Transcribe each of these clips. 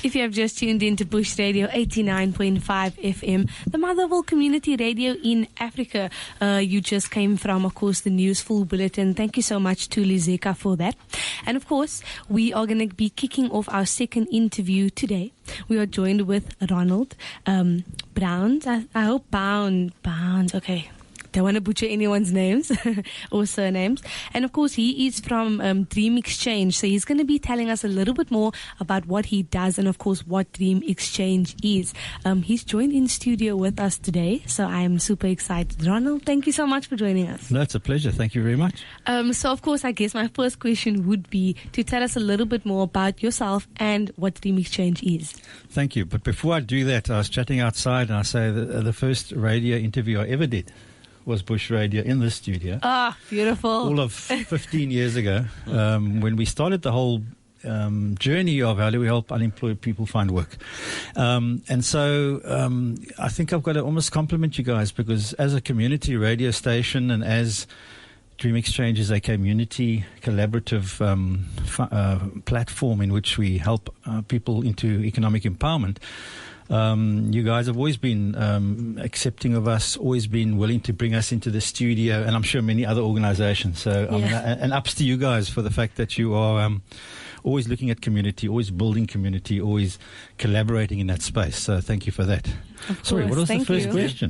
If you have just tuned in to Bush Radio 89.5 FM, the Motherwell Community Radio in Africa, you just came from, of course, the News Full Bulletin. Thank you so much to Lizeka for that. And of course, we are going to be kicking off our second interview today. We are joined with Ronald Bownes. I hope Bownes. Okay. Don't want to butcher anyone's names or surnames. And of course, he is from dreamXchange. So he's going to be telling us a little bit more about what he does and, of course, what dreamXchange is. He's joined in studio with us today. So I am super excited. Ronald, thank you so much for joining us. No, it's a pleasure. Thank you very much. So, of course, I guess my first question would be to tell us a little bit more about yourself and what dreamXchange is. Thank you. But before I do that, I was chatting outside and I say the first radio interview I ever did was Bush Radio in the studio. Ah, beautiful. All of 15 years ago, when we started the whole journey of how do we help unemployed people find work. And so I think I've got to almost compliment you guys, because as a community radio station and as dreamXchange is a community collaborative platform in which we help people into economic empowerment, you guys have always been accepting of us, always been willing to bring us into the studio, and I'm sure many other organizations. So, and ups to you guys for the fact that you are always looking at community, always building community, always collaborating in that space. So thank you for that. Sorry, what was the first question?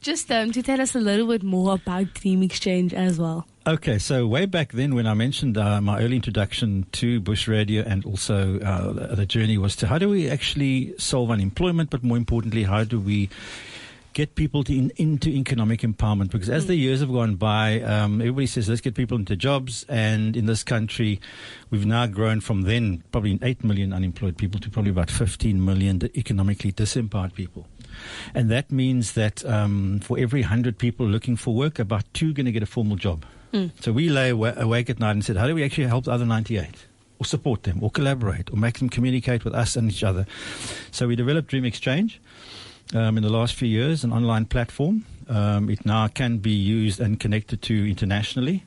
Just to tell us a little bit more about dreamXchange as well. Okay, so way back then when I mentioned my early introduction to Bush Radio, and also the journey was to how do we actually solve unemployment, but more importantly, how do we get people into economic empowerment? Because as the years have gone by, everybody says, let's get people into jobs. And in this country, we've now grown from then probably 8 million unemployed people to probably about 15 million economically disempowered people. And that means that for every 100 people looking for work, about 2 are going to get a formal job. So we lay awake at night and said, how do we actually help the other 98? Or support them, or collaborate, or make them communicate with us and each other? So we developed dreamXchange in the last few years, an online platform. It now can be used and connected to internationally.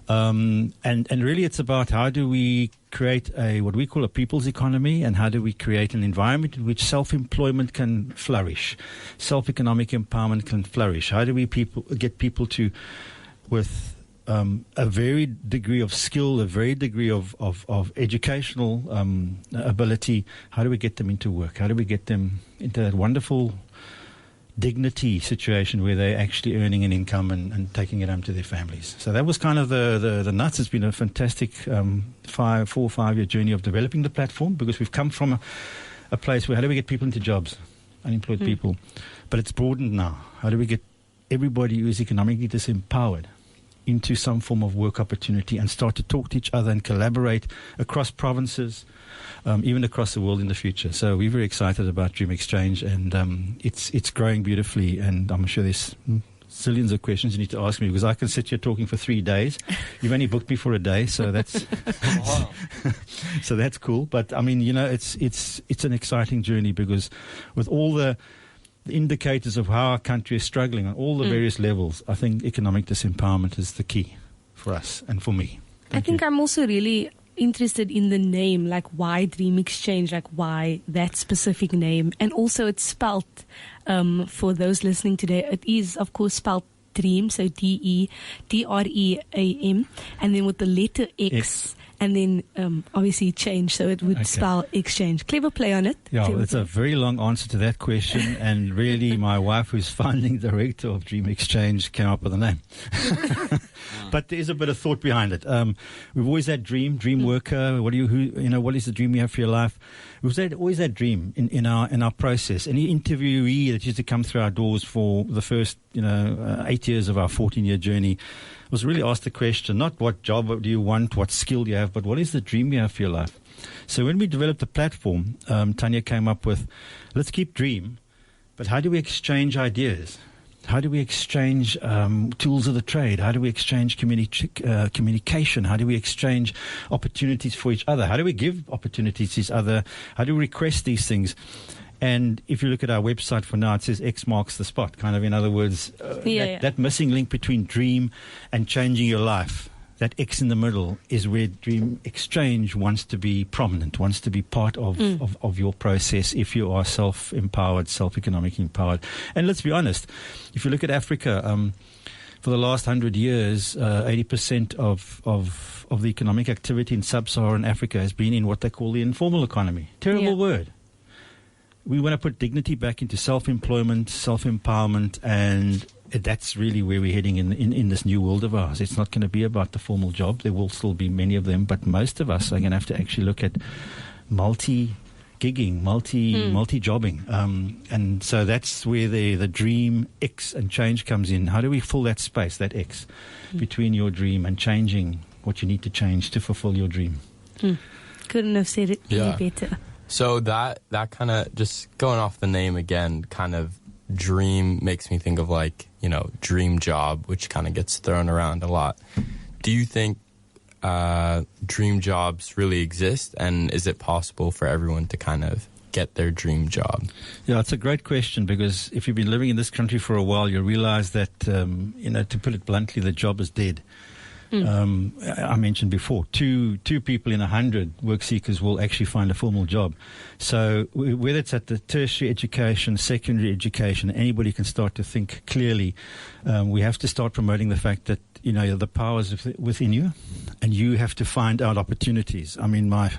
And really it's about how do we create what we call a people's economy, and how do we create an environment in which self-employment can flourish, self-economic empowerment can flourish. How do we get people to, with a varied degree of skill, a varied degree of educational ability, how do we get them into work? How do we get them into that wonderful dignity situation where they're actually earning an income and taking it home to their families? So that was kind of the nuts. It's been a fantastic 4 or 5 year journey of developing the platform, because we've come from a place where how do we get people into jobs, unemployed people? But it's broadened now. How do we get everybody who is economically disempowered into some form of work opportunity and start to talk to each other and collaborate across provinces, even across the world in the future? So we're very excited about dreamXchange, and it's growing beautifully, and I'm sure there's zillions of questions you need to ask me, because I can sit here talking for 3 days. You've only booked me for a day, so that's so that's cool. But I mean, it's an exciting journey, because with all the indicators of how our country is struggling on all the various levels, I think economic disempowerment is the key for us and for me. I think I'm also really interested in the name, like why dreamXchange, like why that specific name, and also it's spelt for those listening today. It is, of course, spelled dream, so DEDREAM, and then with the letter X. And then obviously change, so it would spell exchange. Clever play on it. Yeah, it's a very long answer to that question, and really my wife, who's founding director of dreamXchange, came up with the name. But there is a bit of thought behind it. We've always had dream worker. What is the dream you have for your life? We've always had dream in our process. Any interviewee that used to come through our doors for the first 8 years of our 14-year journey was really asked the question, not what job do you want, what skill do you have, but what is the dream you have for your life? So when we developed the platform, Tanya came up with, let's keep dream, but how do we exchange ideas? How do we exchange tools of the trade? How do we exchange communication? How do we exchange opportunities for each other? How do we give opportunities to each other? How do we request these things? And if you look at our website for now, it says X marks the spot. Kind of, in other words, that missing link between dream and changing your life. that X in the middle is where dreamXchange wants to be prominent, wants to be part of your process if you are self-empowered, self-economically empowered. And let's be honest, if you look at Africa, for the last 100 years, 80% of the economic activity in sub-Saharan Africa has been in what they call the informal economy. Terrible word. We want to put dignity back into self-employment, self-empowerment, and that's really where we're heading in this new world of ours. It's not going to be about the formal job. There will still be many of them, but most of us are going to have to actually look at multi-gigging, multi-jobbing. And so that's where the dream X and change comes in. How do we fill that space, that X, between your dream and changing what you need to change to fulfill your dream? Couldn't have said it any better. So that kind of, just going off the name again, kind of dream makes me think of like, dream job, which kind of gets thrown around a lot. Do you think dream jobs really exist, and is it possible for everyone to kind of get their dream job? Yeah, it's a great question, because if you've been living in this country for a while, you realize that, to put it bluntly, the job is dead. I mentioned before, two people in 100 work seekers will actually find a formal job. So whether it's at the tertiary education, secondary education, anybody can start to think clearly. We have to start promoting the fact that, the power is within you, and you have to find out opportunities. I mean, my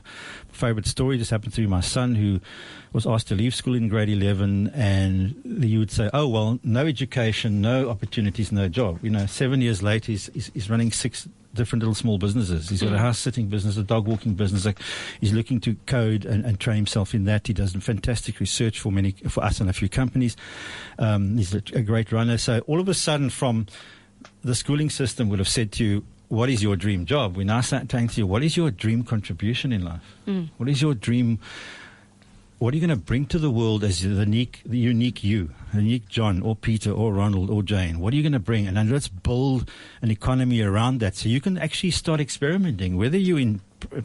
favorite story just happened through my son, who was asked to leave school in grade 11, and you would say, oh, well, no education, no opportunities, no job. 7 years later, he's running 6 different little small businesses. He's got a house-sitting business, a dog-walking business. He's looking to code and train himself in that. He does fantastic research for us and a few companies. He's a great runner. So all of a sudden, from the schooling system would have said to you, what is your dream job? We now start saying to you, what is your dream contribution in life? What is your dream? What are you going to bring to the world as the unique you, the unique John or Peter or Ronald or Jane? What are you going to bring? And then let's build an economy around that, so you can actually start experimenting, whether you're in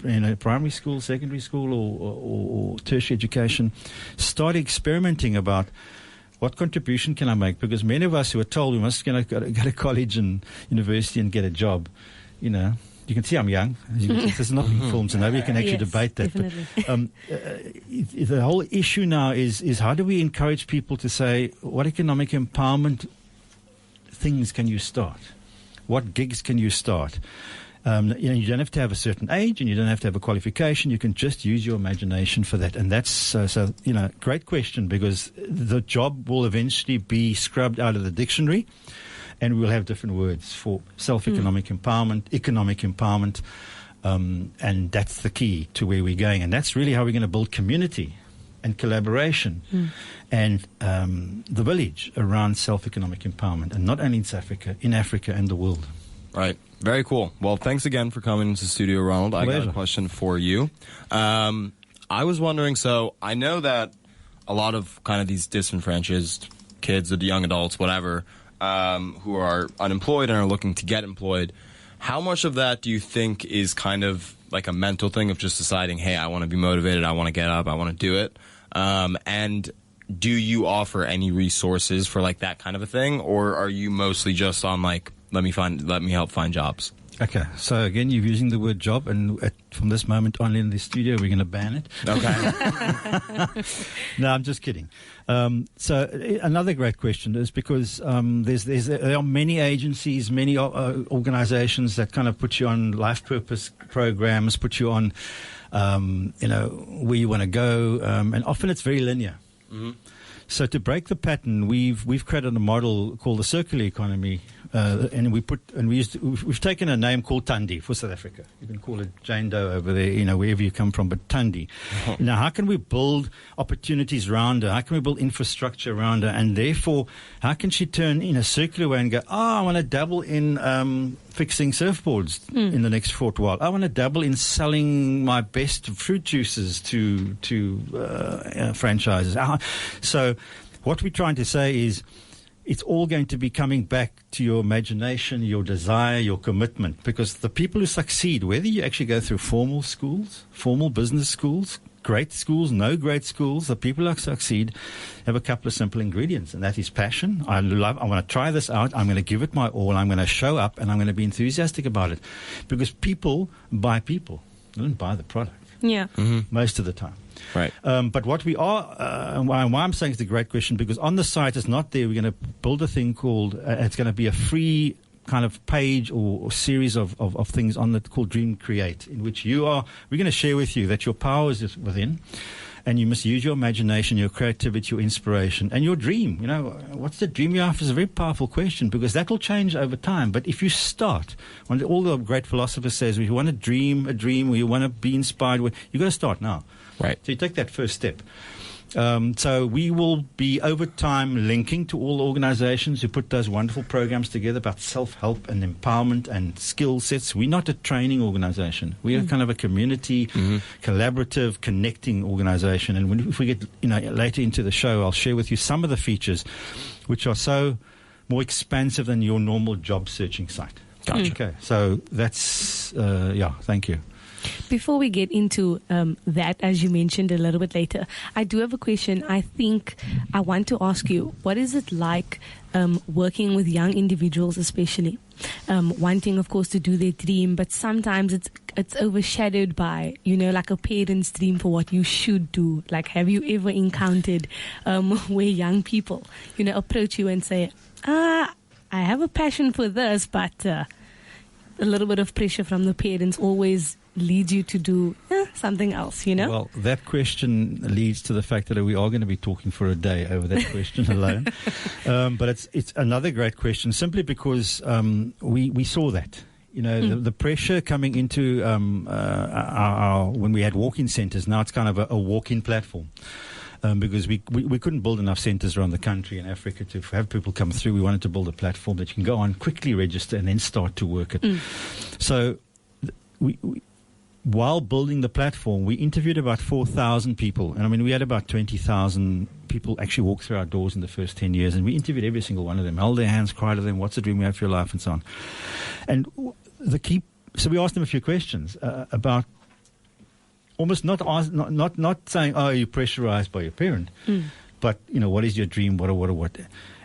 a primary school, secondary school, or tertiary education. Start experimenting about what contribution can I make? Because many of us who are told we must go to college and university and get a job, you can see I'm young. This is not being filmed, so nobody can actually debate that. But, the whole issue now is how do we encourage people to say, what economic empowerment things can you start? What gigs can you start? You don't have to have a certain age, and you don't have to have a qualification. You can just use your imagination for that. And that's, great question, because the job will eventually be scrubbed out of the dictionary, and we'll have different words for self-economic empowerment, economic empowerment, and that's the key to where we're going. And that's really how we're going to build community and collaboration and the village around self-economic empowerment, and not only in Africa and the world. Right. Very cool. Well, thanks again for coming into the studio, Ronald. Pleasure. I got a question for you. I was wondering, so I know that a lot of kind of these disenfranchised kids or young adults, whatever, who are unemployed and are looking to get employed, how much of that do you think is kind of like a mental thing of just deciding, hey, I want to be motivated, I want to get up, I want to do it? And do you offer any resources for like that kind of a thing, or are you mostly just on like, let me help find jobs? Okay, so again, you're using the word job, and from this moment on in the studio, we're going to ban it. Okay. No, I'm just kidding. So another great question is because there are many agencies, many organizations that kind of put you on life purpose programs, put you on, where you want to go, and often it's very linear. Mm-hmm. So to break the pattern, we've created a model called the circular economy, and we've taken a name called Tandi for South Africa. You can call it Jane Doe over there, wherever you come from, but Tandi. Oh. Now, how can we build opportunities around her? How can we build infrastructure around her? And therefore, how can she turn in a circular way and go, I want to dabble in fixing surfboards in the next short while. I want to dabble in selling my best fruit juices to franchises. So what we're trying to say is it's all going to be coming back to your imagination, your desire, your commitment, because the people who succeed, whether you actually go through formal schools, formal business schools, great schools, no great schools. The people who succeed have a couple of simple ingredients, and that is passion. I want to try this out. I'm going to give it my all. I'm going to show up, and I'm going to be enthusiastic about it. Because people buy people. They don't buy the product. Yeah. Most of the time. Right. But what we are, why I'm saying it's a great question, because on the site, it's not there. We're going to build a thing called, it's going to be a free kind of page or series of things on that called Dream Create, in which we're going to share with you that your power is within, and you must use your imagination, your creativity, your inspiration, and your dream. You know, what's the dream you have is a very powerful question, because that will change over time. But if you start, all the great philosophers says, if you want to dream a dream, or you want to be inspired, you've got to start now. Right. So you take that first step. So we will be over time linking to all organizations who put those wonderful programs together about self-help and empowerment and skill sets. We're not a training organization. We are kind of a community, collaborative, connecting organization. And if we get later into the show, I'll share with you some of the features which are so more expansive than your normal job searching site. Gotcha. Okay, so that's, thank you. Before we get into that, as you mentioned a little bit later, I do have a question. I think I want to ask you, what is it like working with young individuals, especially wanting, of course, to do their dream, but sometimes it's overshadowed by, like a parent's dream for what you should do. Like, have you ever encountered where young people, approach you and say, I have a passion for this, but a little bit of pressure from the parents always leads you to do something else, Well, that question leads to the fact that we are going to be talking for a day over that question alone. But it's another great question, simply because we saw that. The pressure coming into our when we had walk-in centers, now it's kind of a walk-in platform. Because we couldn't build enough centers around the country in Africa to have people come through. We wanted to build a platform that you can go on, quickly register, and then start to work it. So while building the platform, we interviewed about 4,000 people. And we had about 20,000 people actually walk through our doors in the first 10 years. And we interviewed every single one of them, held their hands, cried to them, what's the dream you have for your life, and so on. And so we asked them a few questions about almost not saying, oh, you're pressurized by your parent, but, what is your dream, what.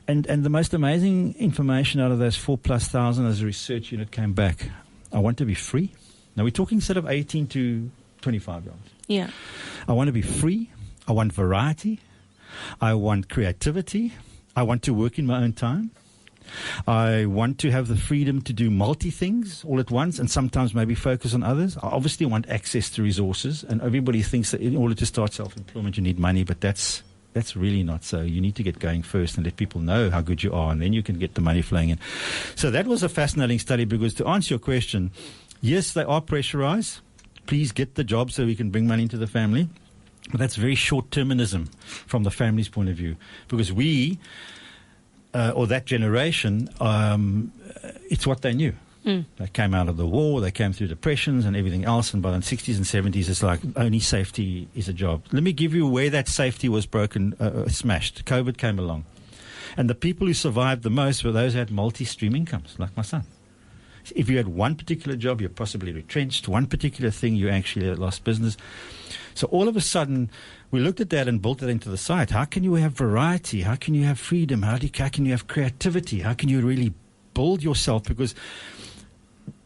And the most amazing information out of those 4,000+ as a research unit came back, I want to be free. Now, we're talking sort of 18 to 25-year-olds. Yeah. I want to be free. I want variety. I want creativity. I want to work in my own time. I want to have the freedom to do multi-things all at once, and sometimes maybe focus on others. I obviously want access to resources, and everybody thinks that in order to start self-employment you need money, but that's really not so. You need to get going first and let people know how good you are, and then you can get the money flowing in. So that was a fascinating study, because to answer your question, yes, they are pressurized. Please get the job so we can bring money into the family. But that's very short-termism from the family's point of view, because we, or that generation, it's what they knew. They came out of the war, they came through depressions and everything else, and by the 60s and 70s, it's like only safety is a job. Let me give you where that safety was broken, smashed. COVID came along. And the people who survived the most were those who had multi-stream incomes, like my son. If you had one particular job, you're possibly retrenched. One particular thing, you actually lost business. So all of a sudden, we looked at that and built it into the site. How can you have variety? How can you have freedom? How can you have creativity? How can you really build yourself? Because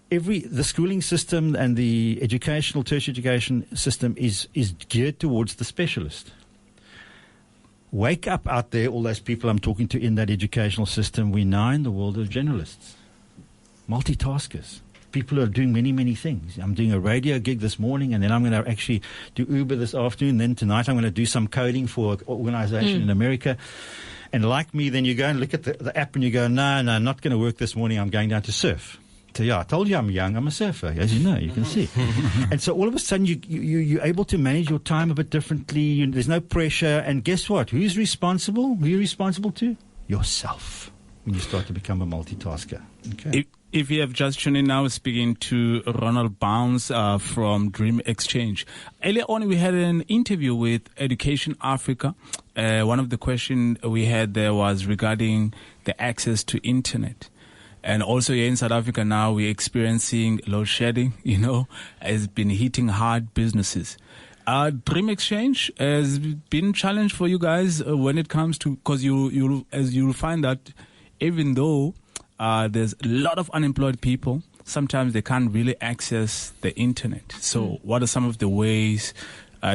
the schooling system and the tertiary education system is geared towards the specialist. Wake up out there, all those people I'm talking to in that educational system. We're now in the world of generalists. Multitaskers, people who are doing many, many things. I'm doing a radio gig this morning, and then I'm going to actually do Uber this afternoon. Then tonight I'm going to do some coding for an organization in America. And like me, then you go and look at the app and you go, no, not going to work this morning. I'm going down to surf. So I told you I'm young. I'm a surfer, as you know. You can see. And so all of a sudden you're able to manage your time a bit differently. There's no pressure. And guess what? Who's responsible? Who are you responsible to? Yourself. When you start to become a multitasker. Okay. If you have just tuned in now, speaking to Ronald Bownes from dreamXchange. Earlier on, we had an interview with Education Africa. One of the questions we had there was regarding the access to internet. And also here in South Africa now, we're experiencing load shedding, it's been hitting hard businesses. dreamXchange has been a challenge for you guys when it comes to, because you'll find that even though there's a lot of unemployed people, sometimes they can't really access the internet. So what are some of the ways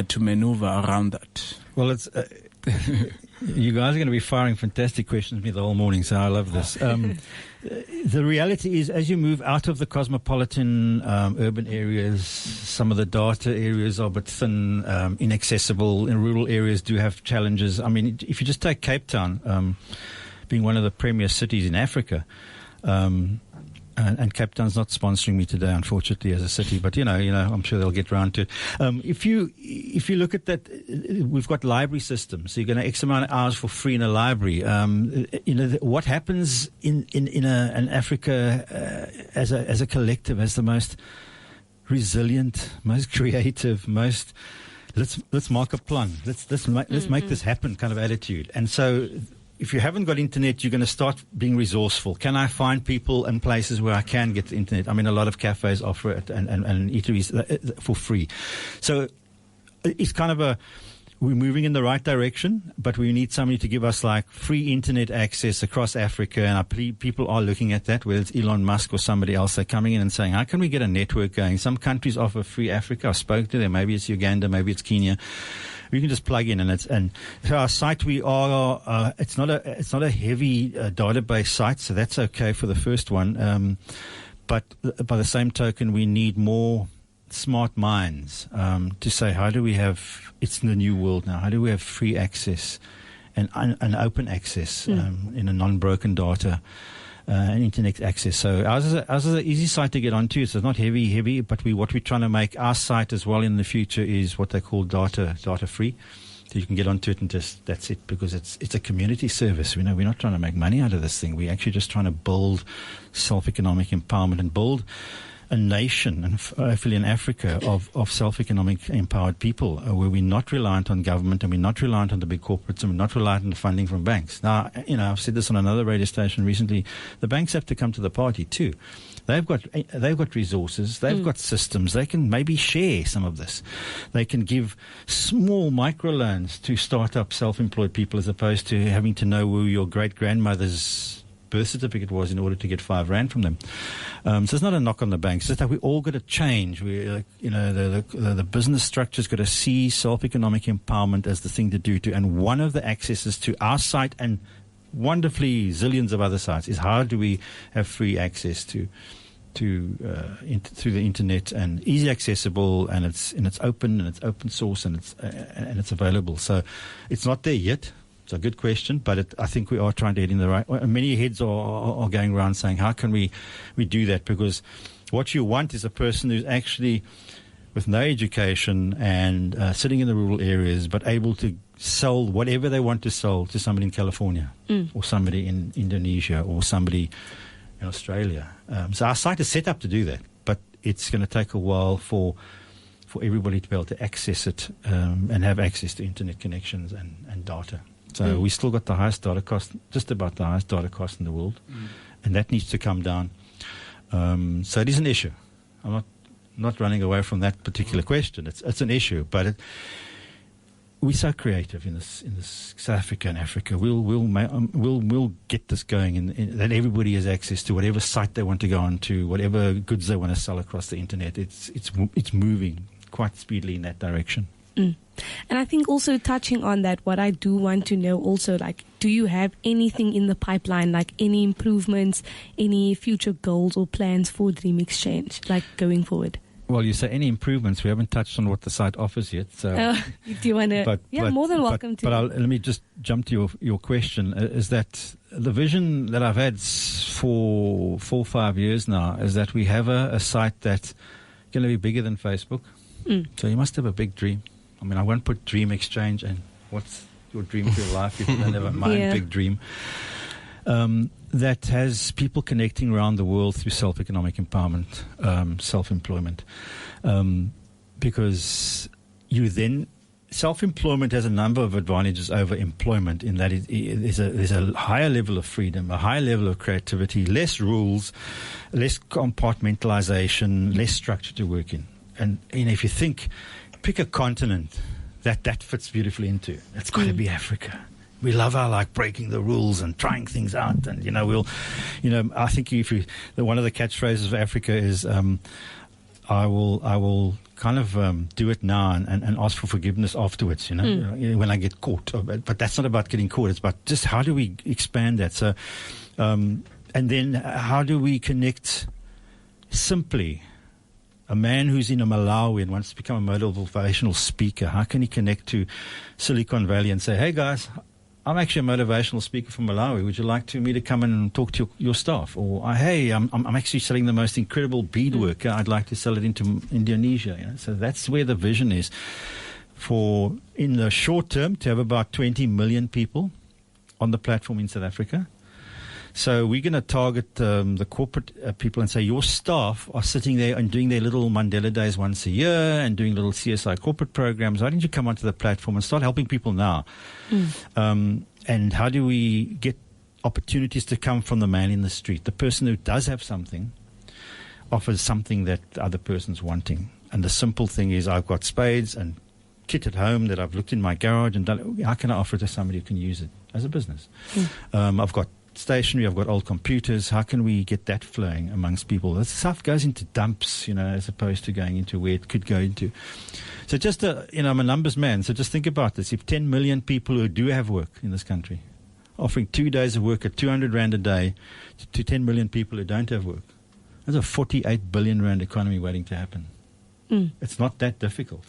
to maneuver around that? Well, it's you guys are going to be firing fantastic questions at me the whole morning, so I love this. The reality is, as you move out of the cosmopolitan urban areas, some of the data areas are a bit thin, inaccessible. In rural areas do have challenges. I mean, if you just take Cape Town, being one of the premier cities in Africa, and Cape Town's not sponsoring me today, unfortunately, as a city. But you know, I'm sure they'll get round to it. If you look at that, we've got library systems. So you're going to X amount of hours for free in a library. What happens in Africa as a collective, as the most resilient, most creative, most let's mark a plan. Let's make this happen kind of attitude. And so, if you haven't got internet, you're going to start being resourceful. Can I find people and places where I can get the internet? I mean, a lot of cafes offer it and eateries for free. So it's kind of we're moving in the right direction, but we need somebody to give us like free internet access across Africa. And people are looking at that, whether it's Elon Musk or somebody else. They're coming in and saying, how can we get a network going? Some countries offer free Africa. I spoke to them. Maybe it's Uganda, maybe it's Kenya. We can just plug in, and so our site it's not a heavy database site, so that's okay for the first one. But by the same token, we need more smart minds to say, how do we have? It's in the new world now. How do we have free access and open access in a non-broken data? And internet access. So ours is an easy site to get onto. So it's not heavy, but what we're trying to make our site as well in the future is what they call data free. So you can get onto it and that's it, because it's a community service. We're not trying to make money out of this thing. We're actually just trying to build self-economic empowerment and build a nation, and hopefully in Africa, of self-economic empowered people, where we're not reliant on government and we're not reliant on the big corporates and we're not reliant on the funding from banks. Now, I've said this on another radio station recently. The banks have to come to the party too. They've got resources. They've got systems. They can maybe share some of this. They can give small microloans to start-up self-employed people, as opposed to having to know who your great-grandmother's birth certificate was in order to get R5 from them. So it's not a knock on the banks. It's just that we all got to change. The business structure's got to see self-economic empowerment as the thing to do to. And one of the accesses to our site and wonderfully zillions of other sites is, how do we have free access through the internet, and easy accessible, and it's open, and it's open source, and it's available. So it's not there yet. It's a good question, but I think we are trying to head in the right. Many heads are going around saying, how can we do that? Because what you want is a person who's actually with no education and sitting in the rural areas, but able to sell whatever they want to sell to somebody in California or somebody in Indonesia or somebody in Australia. So our site is set up to do that, but it's going to take a while for everybody to be able to access it and have access to internet connections and data. So we still got the highest data cost, just about the highest data cost in the world, and that needs to come down. So it is an issue. I'm not running away from that particular question. It's an issue, but we're so creative in this South Africa and Africa. We'll get this going, in that everybody has access to whatever site they want to go on to, whatever goods they want to sell across the internet. It's moving quite speedily in that direction. And I think also touching on that, what I do want to know also, like, do you have anything in the pipeline, like any improvements, any future goals or plans for dreamXchange, like going forward? Well, you say any improvements. We haven't touched on what the site offers yet. So, do you want to? More than welcome to. But let me just jump to your question. Is that the vision that I've had for 4 or 5 years now? Is that we have a site that's going to be bigger than Facebook. So you must have a big dream. I mean, I won't put dreamXchange and what's your dream for your life if you don't have a big dream. That has people connecting around the world through self-economic empowerment, self-employment. Because self-employment has a number of advantages over employment, in that there's a higher level of freedom, a higher level of creativity, less rules, less compartmentalization, less structure to work in. And if you think pick a continent that fits beautifully into. It's got to be Africa. We love our like breaking the rules and trying things out, and I think one of the catchphrases of Africa is, I will kind of do it now and ask for forgiveness afterwards. When I get caught. But that's not about getting caught. It's about just how do we expand that. So, and then how do we connect simply? A man who's in Malawi and wants to become a motivational speaker, how can he connect to Silicon Valley and say, hey guys, I'm actually a motivational speaker from Malawi. Would you like me to come and talk to your staff? Or, hey, I'm actually selling the most incredible beadwork. I'd like to sell it into Indonesia. So that's where the vision is. For in the short term, to have about 20 million people on the platform in South Africa. So we're going to target the corporate people and say your staff are sitting there and doing their little Mandela Days once a year and doing little CSI corporate programs. Why don't you come onto the platform and start helping people now? And how do we get opportunities to come from the man in the street? The person who does have something offers something that the other person's wanting. And the simple thing is I've got spades and kit at home that I've looked in my garage and done. How can I offer it to somebody who can use it as a business? I've got stationery, I've got old computers. How can we get that flowing amongst people? That stuff goes into dumps, as opposed to going into where it could go into. So just, I'm a numbers man. So just think about this. If 10 million people who do have work in this country, offering 2 days of work at 200 Rand a day to 10 million people who don't have work, there's a 48 billion Rand economy waiting to happen. It's not that difficult.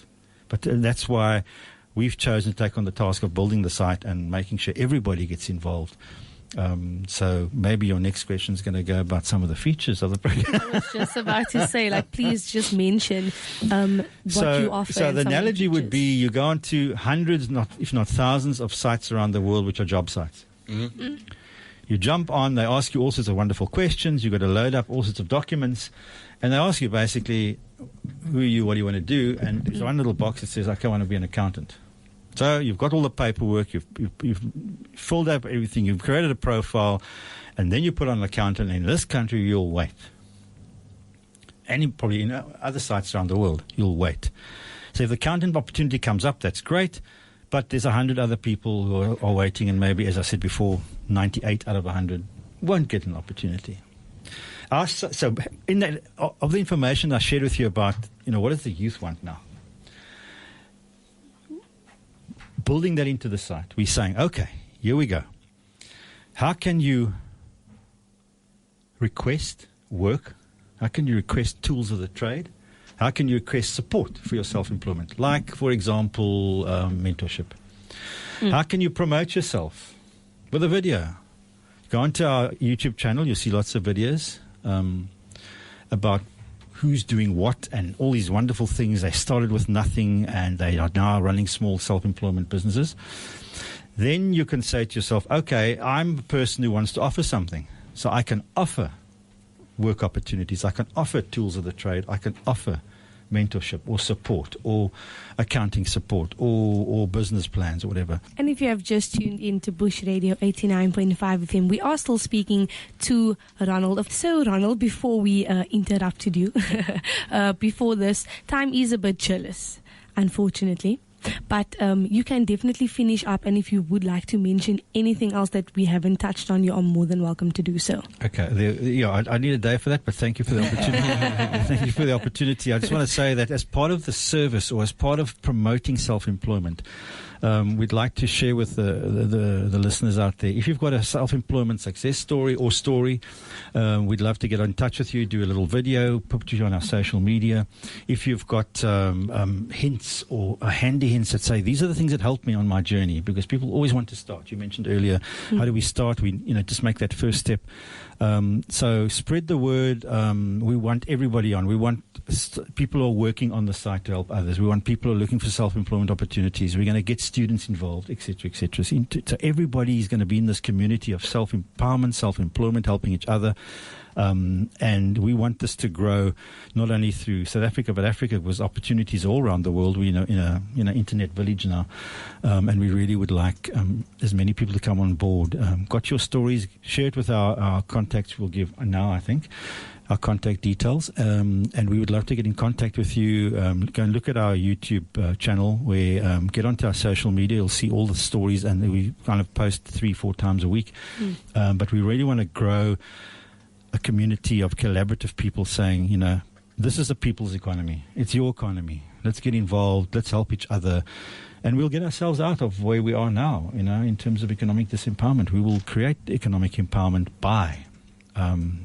But that's why we've chosen to take on the task of building the site and making sure everybody gets involved. So maybe your next question is going to go about some of the features of the program. I was just about to say, please just mention what you offer. So the analogy would be you go onto hundreds, if not thousands, of sites around the world which are job sites. You jump on, they ask you all sorts of wonderful questions. You've got to load up all sorts of documents, and they ask you basically, who are you, what do you want to do? And there's one little box that says, I want to be an accountant. So you've got all the paperwork, you've filled up everything, you've created a profile, and then you put on an accountant. And in this country, you'll wait. And probably in other sites around the world, you'll wait. So if the accountant opportunity comes up, that's great. But there's 100 other people who are waiting, and maybe, as I said before, 98 out of 100 won't get an opportunity. So in that, of the information I shared with you about, what does the youth want now? Building that into the site, we're saying, okay, here we go. How can you request work? How can you request tools of the trade? How can you request support for your self-employment? Like, for example, mentorship. How can you promote yourself with a video? Go onto our YouTube channel. You'll see lots of videos about who's doing what and all these wonderful things. They started with nothing and they are now running small self-employment businesses. Then you can say to yourself, okay, I'm a person who wants to offer something. So I can offer work opportunities. I can offer tools of the trade. I can offer mentorship or support or accounting support or business plans or whatever. And if you have just tuned in to Bush Radio 89.5 FM, we are still speaking to Ronald. So Ronald, before we interrupted you, before this, time is a bit jealous, unfortunately. But you can definitely finish up, and if you would like to mention anything else that we haven't touched on, you are more than welcome to do so. Okay, I need a day for that, but thank you for the opportunity. Thank you for the opportunity. I just want to say that as part of the service or as part of promoting self-employment, we'd like to share with the listeners out there, if you've got a self-employment success story, we'd love to get in touch with you, do a little video, put you on our social media. If you've got hints or handy hints that say, these are the things that helped me on my journey, because people always want to start. You mentioned earlier, how do we start? We just make that first step. So spread the word. We want everybody on. We want people who are working on the site to help others. We want people who are looking for self-employment opportunities. We're going to get students involved, etc., etc. So everybody is going to be in this community of self-empowerment, self-employment, helping each other. And we want this to grow not only through South Africa, but Africa with opportunities all around the world. We're in an internet village now, and we really would like as many people to come on board. Got your stories? Share it with our contacts we'll give now, I think. our contact details, and we would love to get in contact with you. Go and look at our YouTube channel, where get onto our social media. You'll see all the stories, and we kind of post 3-4 times a week. But we really want to grow a community of collaborative people saying, this is a people's economy. It's your economy. Let's get involved. Let's help each other. And we'll get ourselves out of where we are now, in terms of economic disempowerment. We will create economic empowerment by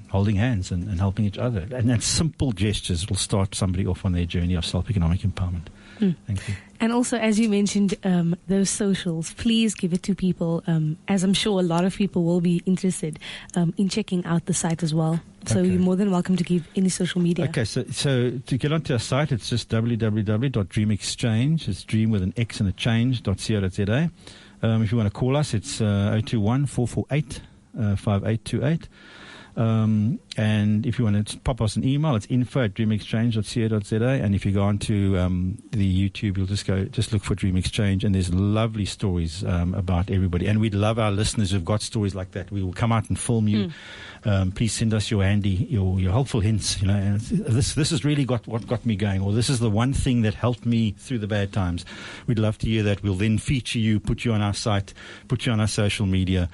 holding hands and helping each other. And that simple gestures will start somebody off on their journey of self-economic empowerment. Thank you. And also, as you mentioned, those socials, please give it to people, as I'm sure a lot of people will be interested in checking out the site as well. So you're more than welcome to give any social media. Okay, so to get onto our site, it's just www.dreamXchange. It's dream with an X and a change.co.za. If you want to call us, it's 021-448-5828. And if you want to pop us an email, it's info@dreamexchange.co.za. And if you go onto the YouTube, you'll just look for DreamXchange, and there's lovely stories about everybody. And we'd love our listeners who've got stories like that. We will come out and film you. Please send us your helpful hints. This has really what got me going, or this is the one thing that helped me through the bad times. We'd love to hear that. We'll then feature you, put you on our site, put you on our social media.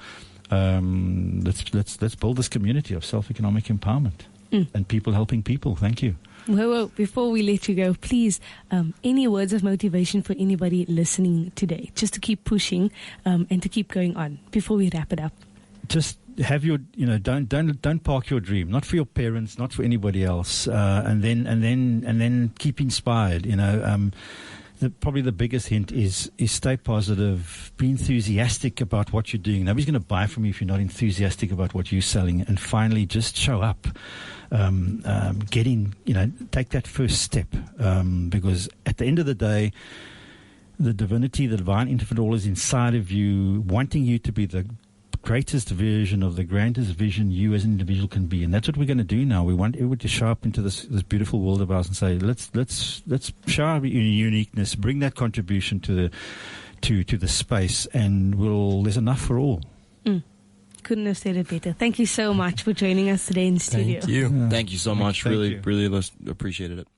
Let's build this community of self-economic empowerment and people helping people. Thank you. Well, before we let you go, please, any words of motivation for anybody listening today, just to keep pushing and to keep going on before we wrap it up. Just have your, don't park your dream, not for your parents, not for anybody else, and then keep inspired. Probably the biggest hint is stay positive, be enthusiastic about what you're doing. Nobody's going to buy from you if you're not enthusiastic about what you're selling. And finally, just show up. Take that first step, because at the end of the day, the divinity, the divine infinite all is inside of you, wanting you to be the greatest version of the grandest vision you as an individual can be. And that's what we're going to do now. We want everybody to show up into this beautiful world of ours and say, let's show our uniqueness, bring that contribution to the space, and there's enough for all. Couldn't have said it better. Thank you so much for joining us today in the studio. Thank you. Thank you so much. Really appreciated it.